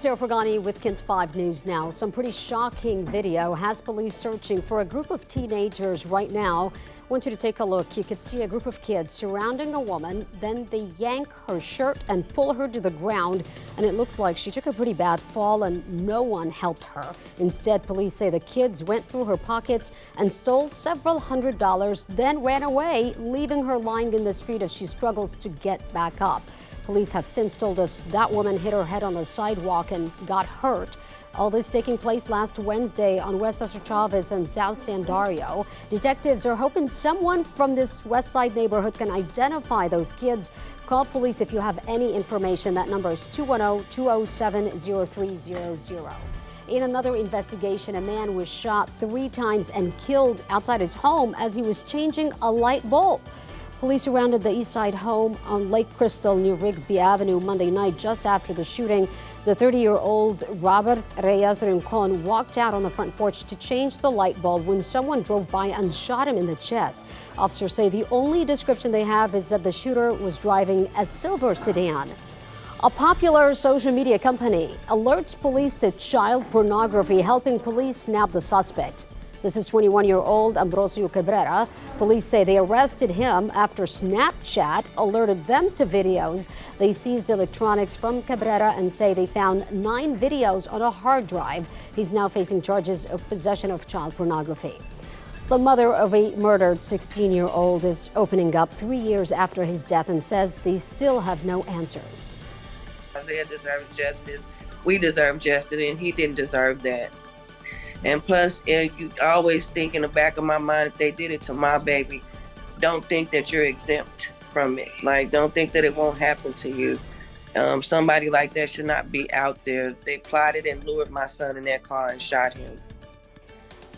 Sarah Fergani with KENS 5 News Now. Some pretty shocking video has police searching for a group of teenagers right now. I want you to take a look. You could see a group of kids surrounding a woman. Then they yank her shirt and pull her to the ground. And it looks like she took a pretty bad fall and no one helped her. Instead, police say the kids went through her pockets and stole several $100s, then ran away, leaving her lying in the street as she struggles to get back up. Police have since told us that woman hit her head on the sidewalk and got hurt. All this taking place last Wednesday on West Cesar Chavez and South San Dario. Detectives are hoping someone from this West Side neighborhood can identify those kids. Call police if you have any information. That number is 210-207-0300. In another investigation, a man was shot 3 times and killed outside his home as he was changing a light bulb. Police surrounded the East Side home on Lake Crystal near Rigsby Avenue Monday night just after the shooting. The 30-year-old Robert Reyes Rincon walked out on the front porch to change the light bulb when someone drove by and shot him in the chest. Officers say the only description they have is that the shooter was driving a silver sedan. A popular social media company alerts police to child pornography, helping police nab the suspect. This is 21-year-old Ambrosio Cabrera. Police say they arrested him after Snapchat alerted them to videos. They seized electronics from Cabrera and say they found 9 videos on a hard drive. He's now facing charges of possession of child pornography. The mother of a murdered 16-year-old is opening up 3 years after his death and says they still have no answers. Isaiah deserves justice. We deserve justice, and he didn't deserve that. And plus, you always think in the back of my mind, if they did it to my baby, don't think that you're exempt from it. Like, don't think that it won't happen to you. Somebody like that should not be out there. They plotted and lured my son in their car and shot him.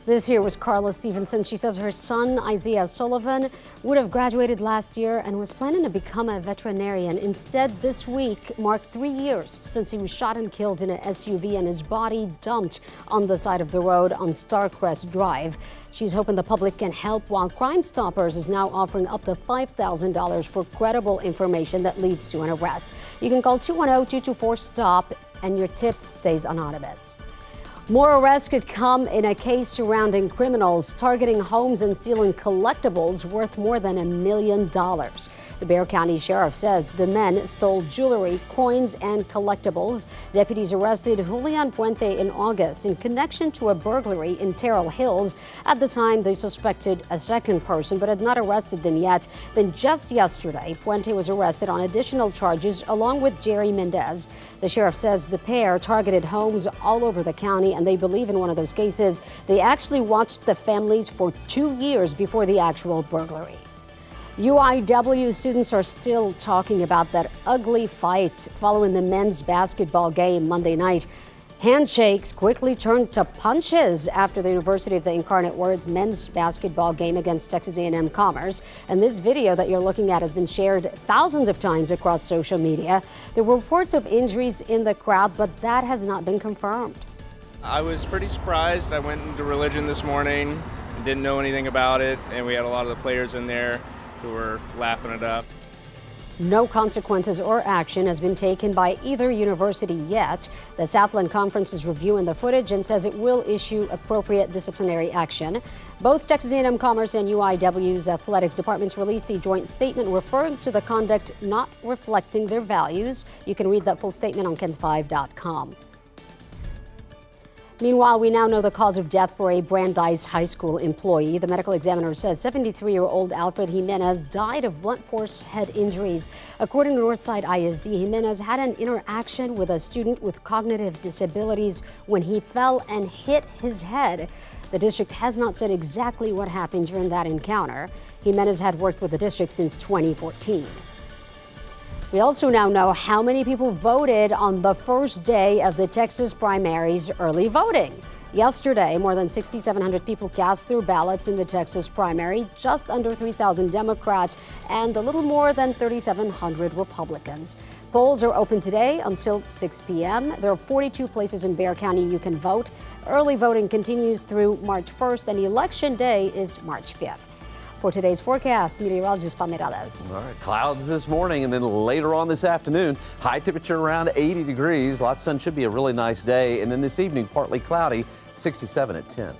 This here was Carla Stevenson. She says her son, Isaiah Sullivan, would have graduated last year and was planning to become a veterinarian. Instead, this week marked 3 years since he was shot and killed in an SUV and his body dumped on the side of the road on Starcrest Drive. She's hoping the public can help, while Crime Stoppers is now offering up to $5,000 for credible information that leads to an arrest. You can call 210-224-STOP and your tip stays anonymous. More arrests could come in a case surrounding criminals targeting homes and stealing collectibles worth more than $1 million. The Bexar County Sheriff says the men stole jewelry, coins, and collectibles. Deputies arrested Julian Puente in August in connection to a burglary in Terrell Hills. At the time, they suspected a second person but had not arrested them yet. Then just yesterday, Puente was arrested on additional charges along with Jerry Mendez. The sheriff says the pair targeted homes all over the county, and they believe in one of those cases they actually watched the families for 2 years before the actual burglary. UIW students are still talking about that ugly fight following the men's basketball game Monday night. Handshakes quickly turned to punches after the University of the Incarnate Word's men's basketball game against Texas A&M Commerce. And this video that you're looking at has been shared thousands of times across social media. There were reports of injuries in the crowd, but that has not been confirmed. I was pretty surprised. I went into religion this morning and didn't know anything about it, and we had a lot of the players in there who were laughing it up. No consequences or action has been taken by either university yet. The Southland Conference is reviewing the footage and says it will issue appropriate disciplinary action. Both Texas A&M Commerce and UIW's athletics departments released a joint statement referring to the conduct not reflecting their values. You can read that full statement on KENS5.com. Meanwhile, we now know the cause of death for a Brandeis High School employee. The medical examiner says 73-year-old Alfred Jimenez died of blunt force head injuries. According to Northside ISD, Jimenez had an interaction with a student with cognitive disabilities when he fell and hit his head. The district has not said exactly what happened during that encounter. Jimenez had worked with the district since 2014. We also now know how many people voted on the first day of the Texas primaries early voting. Yesterday, more than 6,700 people cast their ballots in the Texas primary, just under 3,000 Democrats and a little more than 3,700 Republicans. Polls are open today until 6 p.m. There are 42 places in Bexar County you can vote. Early voting continues through March 1st, and Election Day is March 5th. For today's forecast, meteorologist Palmira Reyes. All right, clouds this morning and then later on this afternoon, high temperature around 80 degrees. Lots of sun, should be a really nice day. And then this evening, partly cloudy, 67 at 10.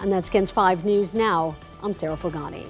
And that's KENS 5 News Now. I'm Sarah Fogani.